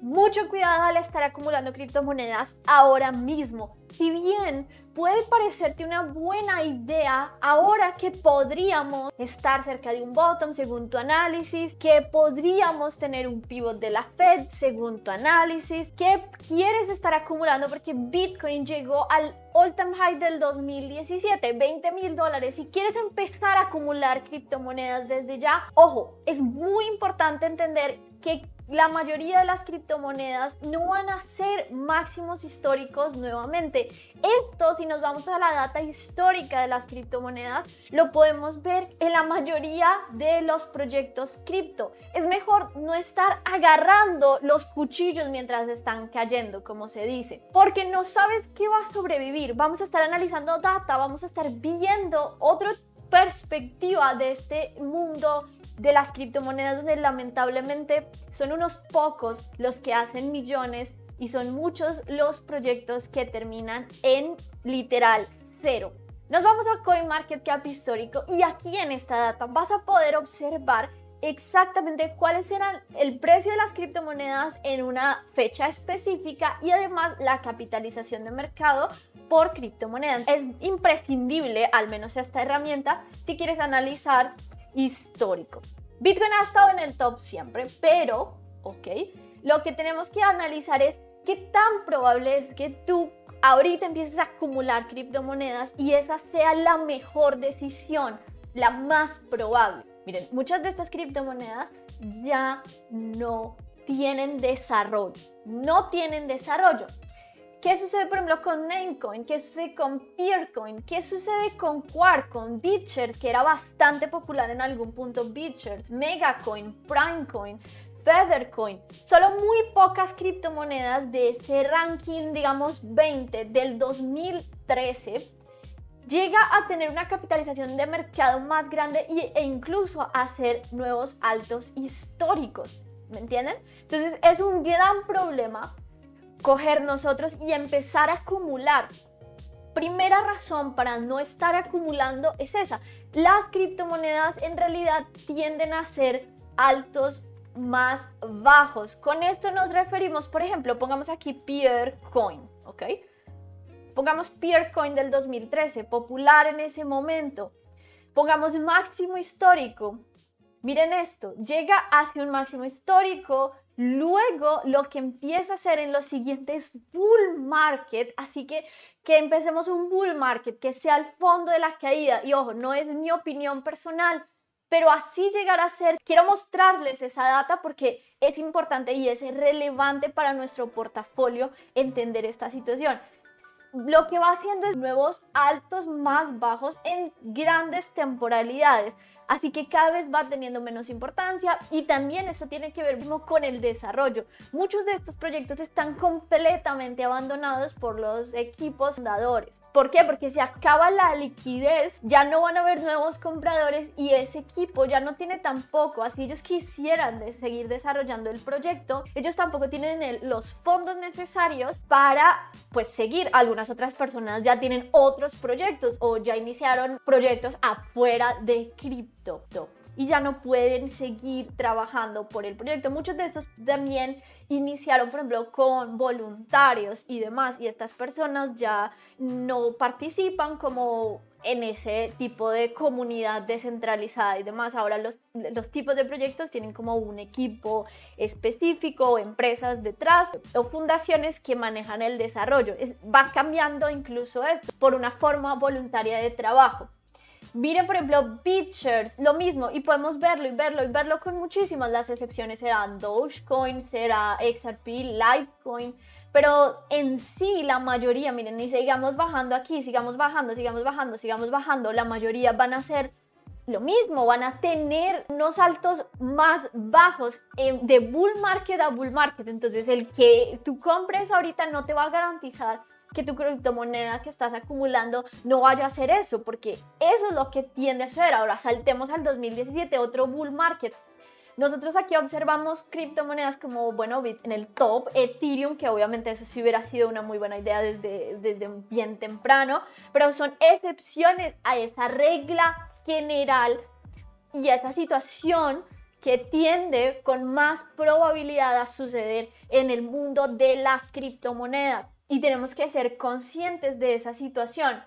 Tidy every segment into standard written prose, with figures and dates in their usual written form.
Mucho cuidado al estar acumulando criptomonedas ahora mismo. Si bien puede parecerte una buena idea ahora que podríamos estar cerca de un bottom según tu análisis, que podríamos tener un pivot de la Fed según tu análisis, que quieres estar acumulando porque Bitcoin llegó al all-time high del 2017, $20,000. Si quieres empezar a acumular criptomonedas desde ya, ojo, es muy importante entender que la mayoría de las criptomonedas no van a ser máximos históricos nuevamente. Esto, si nos vamos a la data histórica de las criptomonedas, lo podemos ver en la mayoría de los proyectos cripto. Es mejor no estar agarrando los cuchillos mientras están cayendo, como se dice, porque no sabes qué va a sobrevivir. Vamos a estar analizando data, vamos a estar viendo otra perspectiva de este mundo de las criptomonedas, donde lamentablemente son unos pocos los que hacen millones y son muchos los proyectos que terminan en literal cero. Nos vamos a CoinMarketCap histórico y aquí en esta data vas a poder observar exactamente cuáles eran el precio de las criptomonedas en una fecha específica y además la capitalización de mercado por criptomonedas. Es imprescindible, al menos esta herramienta, si quieres analizar histórico. Bitcoin ha estado en el top siempre, pero, lo que tenemos que analizar es qué tan probable es que tú ahorita empieces a acumular criptomonedas y esa sea la mejor decisión, la más probable. Miren, muchas de estas criptomonedas ya no tienen desarrollo, ¿Qué sucede, por ejemplo, con Namecoin? ¿Qué sucede con Peercoin? ¿Qué sucede con Quark, con BitShares, que era bastante popular en algún punto? BitShares, Megacoin, Primecoin, Feathercoin. Solo muy pocas criptomonedas de ese ranking, digamos 20 del 2013, llega a tener una capitalización de mercado más grande e incluso a hacer nuevos altos históricos. ¿Me entienden? Entonces es un gran problema coger nosotros y empezar a acumular. Primera razón para no estar acumulando es esa. Las criptomonedas en realidad tienden a ser altos más bajos. Con esto nos referimos, por ejemplo, pongamos aquí Peercoin, ¿ok? Pongamos Peercoin del 2013, popular en ese momento. Pongamos máximo histórico. Miren esto, llega hacia un máximo histórico. Luego lo que empieza a hacer en los siguientes bull market, así que empecemos un bull market que sea el fondo de la caída, y ojo, no es mi opinión personal, pero así llegará a ser. Quiero mostrarles esa data porque es importante y es relevante para nuestro portafolio entender esta situación. Lo que va haciendo es nuevos altos más bajos en grandes temporalidades. Así que cada vez va teniendo menos importancia y también eso tiene que ver con el desarrollo. Muchos de estos proyectos están completamente abandonados por los equipos fundadores. ¿Por qué? Porque se acaba la liquidez, ya no van a haber nuevos compradores y ese equipo ya no tiene tampoco, así ellos quisieran seguir desarrollando el proyecto, ellos tampoco tienen los fondos necesarios para pues seguir. Algunas otras personas ya tienen otros proyectos o ya iniciaron proyectos afuera de cripto y ya no pueden seguir trabajando por el proyecto. Muchos de estos también iniciaron, por ejemplo, con voluntarios y demás, y estas personas ya no participan como en ese tipo de comunidad descentralizada y demás. Ahora los tipos de proyectos tienen como un equipo específico o empresas detrás o fundaciones que manejan el desarrollo. Va cambiando incluso esto por una forma voluntaria de trabajo. Miren, por ejemplo, BitShares, lo mismo, y podemos verlo con muchísimas. Las excepciones serán Dogecoin, será XRP, Litecoin, pero en sí la mayoría, miren, y sigamos bajando aquí, sigamos bajando, la mayoría van a ser lo mismo, van a tener unos altos más bajos de bull market a bull market. Entonces el que tú compres ahorita no te va a garantizar que tu criptomoneda que estás acumulando no vaya a hacer eso, porque eso es lo que tiende a suceder. Ahora saltemos al 2017, otro bull market. Nosotros aquí observamos criptomonedas como, bueno, en el top, Ethereum, que obviamente eso sí hubiera sido una muy buena idea desde bien temprano, pero son excepciones a esa regla general y a esa situación que tiende con más probabilidad a suceder en el mundo de las criptomonedas y tenemos que ser conscientes de esa situación.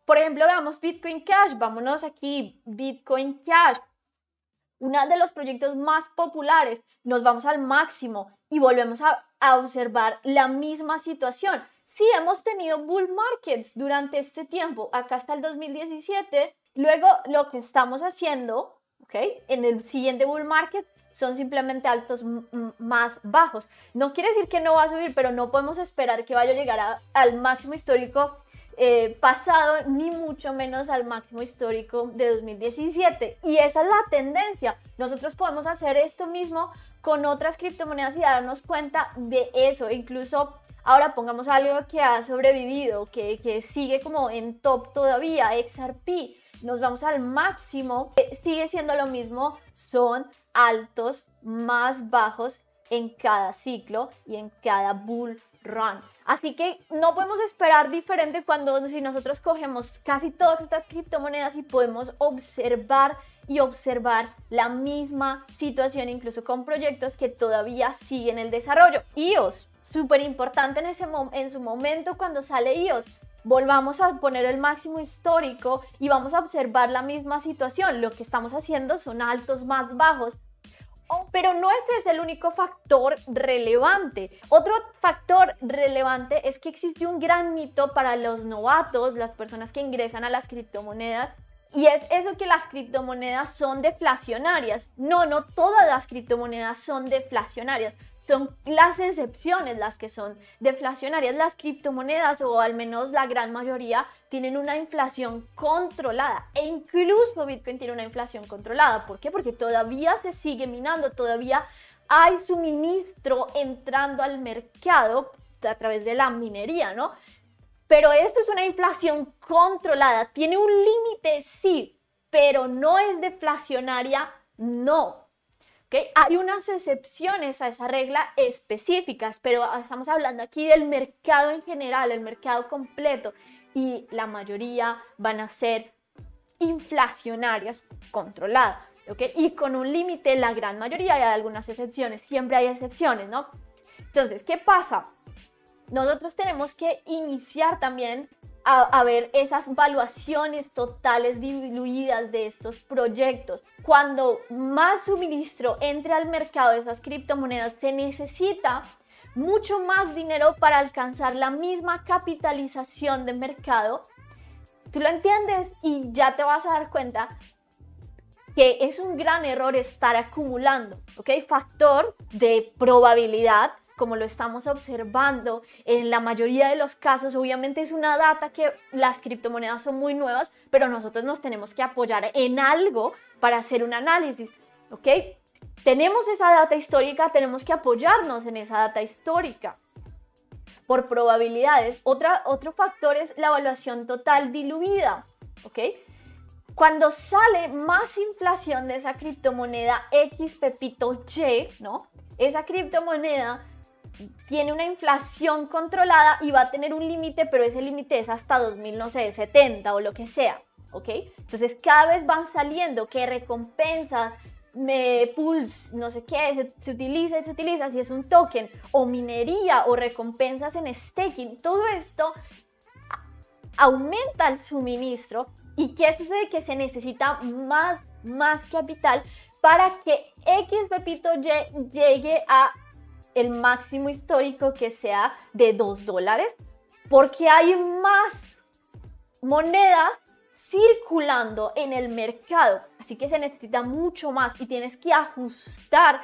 Por ejemplo, veamos Bitcoin Cash, vámonos aquí, Bitcoin Cash, uno de los proyectos más populares, nos vamos al máximo y volvemos a observar la misma situación. Sí, hemos tenido bull markets durante este tiempo, acá hasta el 2017, luego lo que estamos haciendo, ¿okay?, en el siguiente bull market son simplemente altos más bajos. No quiere decir que no va a subir, pero no podemos esperar que vaya a llegar al máximo histórico pasado, ni mucho menos al máximo histórico de 2017. Y esa es la tendencia. Nosotros podemos hacer esto mismo con otras criptomonedas y darnos cuenta de eso. Incluso ahora pongamos algo que ha sobrevivido, que sigue como en top todavía, XRP. Nos vamos al máximo, sigue siendo lo mismo, son altos más bajos en cada ciclo y en cada bull run. Así que no podemos esperar diferente si nosotros cogemos casi todas estas criptomonedas y podemos observar la misma situación, incluso con proyectos que todavía siguen el desarrollo. EOS, súper importante en su momento cuando sale EOS. Volvamos a poner el máximo histórico y vamos a observar la misma situación. Lo que estamos haciendo son altos más bajos. Pero no este es el único factor relevante. Otro factor relevante es que existe un gran mito para los novatos, las personas que ingresan a las criptomonedas, y es eso que las criptomonedas son deflacionarias. No todas las criptomonedas son deflacionarias. Son las excepciones las que son deflacionarias. Las criptomonedas, o al menos la gran mayoría, tienen una inflación controlada. E incluso Bitcoin tiene una inflación controlada. ¿Por qué? Porque todavía se sigue minando, todavía hay suministro entrando al mercado a través de la minería, ¿no? Pero esto es una inflación controlada. ¿Tiene un límite? Sí, pero no es deflacionaria, no. ¿Okay? Hay unas excepciones a esa regla específicas, pero estamos hablando aquí del mercado en general, el mercado completo, y la mayoría van a ser inflacionarias controladas, ¿okay? Y con un límite, la gran mayoría, hay algunas excepciones, siempre hay excepciones, ¿no? Entonces, ¿qué pasa? Nosotros tenemos que iniciar también a ver esas valuaciones totales diluidas de estos proyectos. Cuando más suministro entre al mercado de esas criptomonedas, se necesita mucho más dinero para alcanzar la misma capitalización de mercado. Tú lo entiendes y ya te vas a dar cuenta que es un gran error estar acumulando, ¿ok? Factor de probabilidad, como lo estamos observando en la mayoría de los casos. Obviamente es una data que las criptomonedas son muy nuevas, pero nosotros nos tenemos que apoyar en algo para hacer un análisis, ¿ok? Tenemos esa data histórica, tenemos que apoyarnos en esa data histórica por probabilidades. Otro factor es la evaluación total diluida, ¿ok? Cuando sale más inflación de esa criptomoneda X pepito Y, ¿no? Esa criptomoneda tiene una inflación controlada y va a tener un límite, pero ese límite es hasta 2070 o lo que sea, ¿ok? Entonces cada vez van saliendo que recompensas, pools, no sé qué, se utiliza, si es un token, o minería, o recompensas en staking. Todo esto aumenta el suministro. ¿Y qué sucede? Que se necesita más capital para que X pepito Y llegue a el máximo histórico, que sea de $2, porque hay más monedas circulando en el mercado, así que se necesita mucho más y tienes que ajustar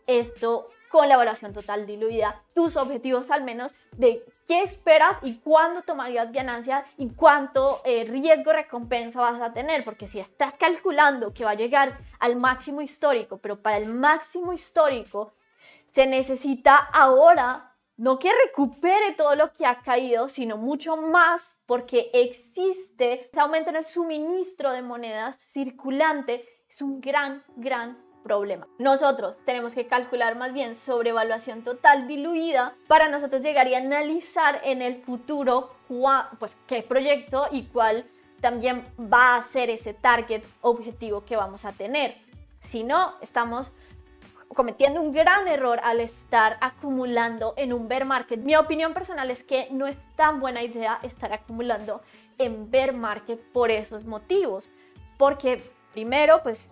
esto con la evaluación total diluida, tus objetivos al menos de qué esperas y cuándo tomarías ganancias y cuánto riesgo recompensa vas a tener, porque si estás calculando que va a llegar al máximo histórico, pero para el máximo histórico se necesita ahora no que recupere todo lo que ha caído, sino mucho más, porque existe ese aumento en el suministro de monedas circulante. Es un gran problema. Nosotros tenemos que calcular más bien sobre evaluación total diluida para nosotros llegar y analizar en el futuro pues qué proyecto y cuál también va a ser ese target objetivo que vamos a tener. Si no, estamos cometiendo un gran error al estar acumulando en un bear market. Mi opinión personal es que no es tan buena idea estar acumulando en bear market por esos motivos, porque primero, pues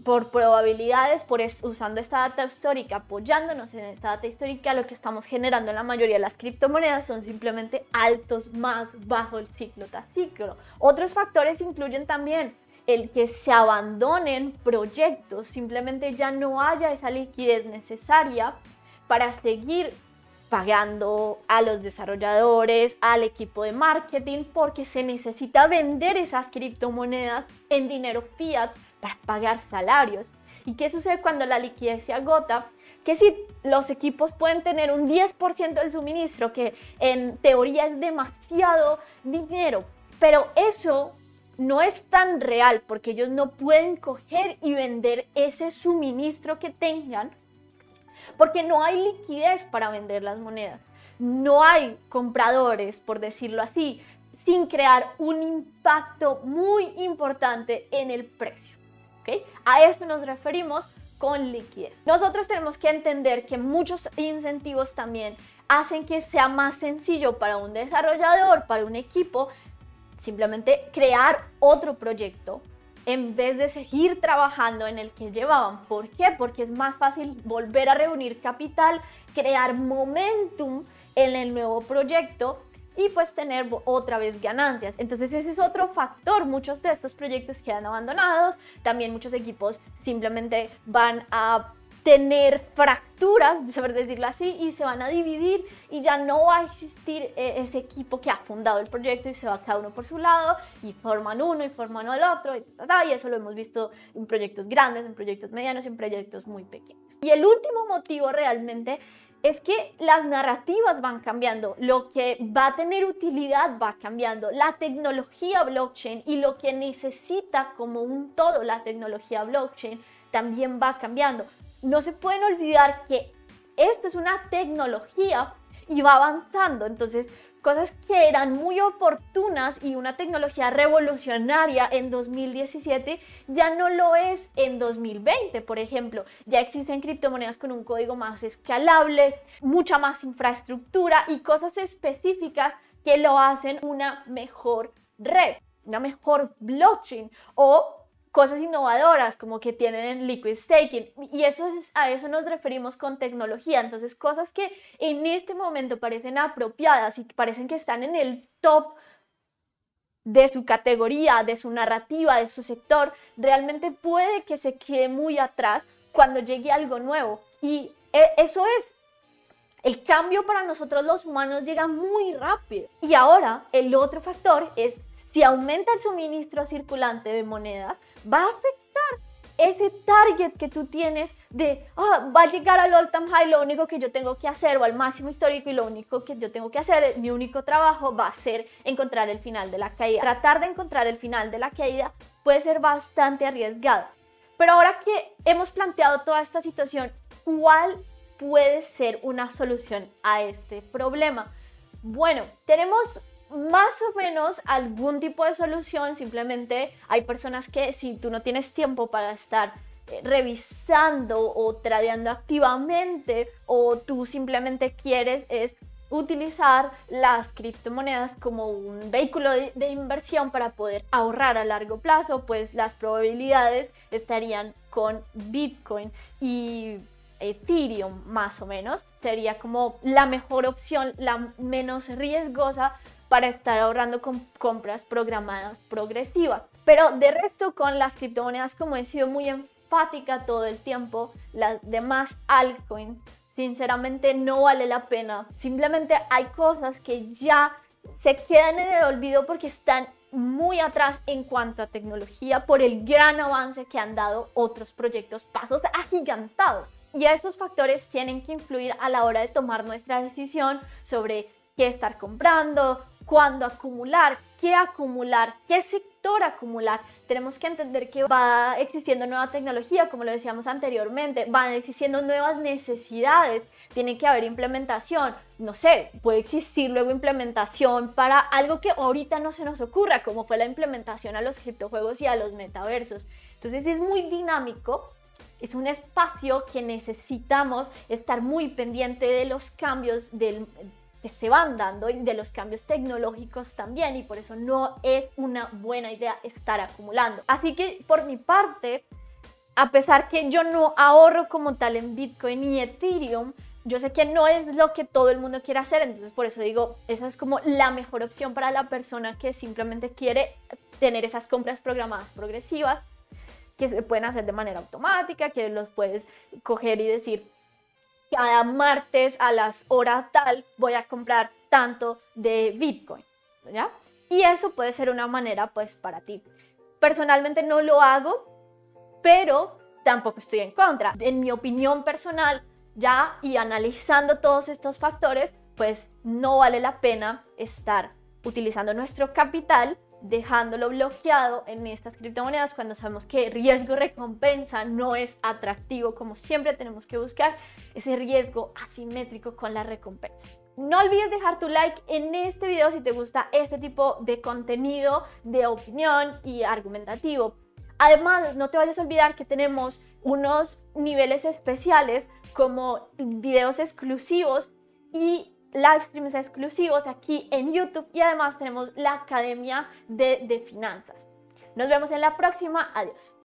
por probabilidades, usando esta data histórica, apoyándonos en esta data histórica, lo que estamos generando en la mayoría de las criptomonedas son simplemente altos más bajo el ciclo tras ciclo. Otros factores incluyen también el que se abandonen proyectos, simplemente ya no haya esa liquidez necesaria para seguir pagando a los desarrolladores, al equipo de marketing, porque se necesita vender esas criptomonedas en dinero fiat para pagar salarios. ¿Y qué sucede cuando la liquidez se agota? Que si los equipos pueden tener un 10% del suministro, que en teoría es demasiado dinero, pero eso no es tan real porque ellos no pueden coger y vender ese suministro que tengan porque no hay liquidez para vender las monedas. No hay compradores, por decirlo así, sin crear un impacto muy importante en el precio. ¿Okay? A eso nos referimos con liquidez. Nosotros tenemos que entender que muchos incentivos también hacen que sea más sencillo para un desarrollador, para un equipo, simplemente crear otro proyecto en vez de seguir trabajando en el que llevaban. ¿Por qué? Porque es más fácil volver a reunir capital, crear momentum en el nuevo proyecto y pues tener otra vez ganancias. Entonces ese es otro factor. Muchos de estos proyectos quedan abandonados. También muchos equipos simplemente van a tener fracturas, por decirlo así, y se van a dividir y ya no va a existir ese equipo que ha fundado el proyecto y se va cada uno por su lado y forman uno y forman el otro y eso lo hemos visto en proyectos grandes, en proyectos medianos, en proyectos muy pequeños. Y el último motivo realmente es que las narrativas van cambiando, lo que va a tener utilidad va cambiando, la tecnología blockchain y lo que necesita como un todo la tecnología blockchain también va cambiando. No se pueden olvidar que esto es una tecnología y va avanzando, entonces cosas que eran muy oportunas y una tecnología revolucionaria en 2017 ya no lo es en 2020, por ejemplo. Ya existen criptomonedas con un código más escalable, mucha más infraestructura y cosas específicas que lo hacen una mejor red, una mejor blockchain o cosas innovadoras como que tienen liquid staking y a eso nos referimos con tecnología. Entonces cosas que en este momento parecen apropiadas y parecen que están en el top de su categoría, de su narrativa, de su sector, realmente puede que se quede muy atrás cuando llegue algo nuevo. Y eso es, el cambio para nosotros los humanos llega muy rápido. Y ahora el otro factor es, si aumenta el suministro circulante de monedas, va a afectar ese target que tú tienes de va a llegar al all time high, lo único que yo tengo que hacer, o al máximo histórico, y lo único que yo tengo que hacer, mi único trabajo va a ser encontrar el final de la caída. Tratar de encontrar el final de la caída puede ser bastante arriesgado. Pero ahora que hemos planteado toda esta situación, ¿cuál puede ser una solución a este problema? Bueno, tenemos más o menos algún tipo de solución. Simplemente hay personas que si tú no tienes tiempo para estar revisando o tradeando activamente, o tú simplemente quieres es utilizar las criptomonedas como un vehículo de inversión para poder ahorrar a largo plazo, pues las probabilidades estarían con Bitcoin y Ethereum más o menos. Sería como la mejor opción, la menos riesgosa para estar ahorrando con compras programadas progresivas. Pero de resto, con las criptomonedas, como he sido muy enfática todo el tiempo, las demás altcoins sinceramente no vale la pena. Simplemente hay cosas que ya se quedan en el olvido porque están muy atrás en cuanto a tecnología por el gran avance que han dado otros proyectos, pasos agigantados. Y a estos factores tienen que influir a la hora de tomar nuestra decisión sobre qué estar comprando, cuándo acumular, qué sector acumular. Tenemos que entender que va existiendo nueva tecnología, como lo decíamos anteriormente, van existiendo nuevas necesidades, tiene que haber implementación, no sé, puede existir luego implementación para algo que ahorita no se nos ocurra, como fue la implementación a los criptojuegos y a los metaversos. Entonces es muy dinámico Es un espacio que necesitamos estar muy pendiente de los cambios que se van dando y de los cambios tecnológicos también, y por eso no es una buena idea estar acumulando. Así que por mi parte, a pesar que yo no ahorro como tal en Bitcoin y Ethereum, yo sé que no es lo que todo el mundo quiere hacer, entonces por eso digo, esa es como la mejor opción para la persona que simplemente quiere tener esas compras programadas progresivas, que se pueden hacer de manera automática, que los puedes coger y decir, cada martes a las horas tal voy a comprar tanto de Bitcoin, ¿ya? Y eso puede ser una manera pues para ti. Personalmente no lo hago, pero tampoco estoy en contra. En mi opinión personal, ya y analizando todos estos factores, pues no vale la pena estar utilizando nuestro capital, dejándolo bloqueado en estas criptomonedas cuando sabemos que riesgo-recompensa no es atractivo. Como siempre tenemos que buscar ese riesgo asimétrico con la recompensa. No olvides dejar tu like en este video si te gusta este tipo de contenido de opinión y argumentativo. Además, no te vayas a olvidar que tenemos unos niveles especiales como videos exclusivos y live streams exclusivos aquí en YouTube, y además tenemos la Academia de Finanzas. Nos vemos en la próxima. Adiós.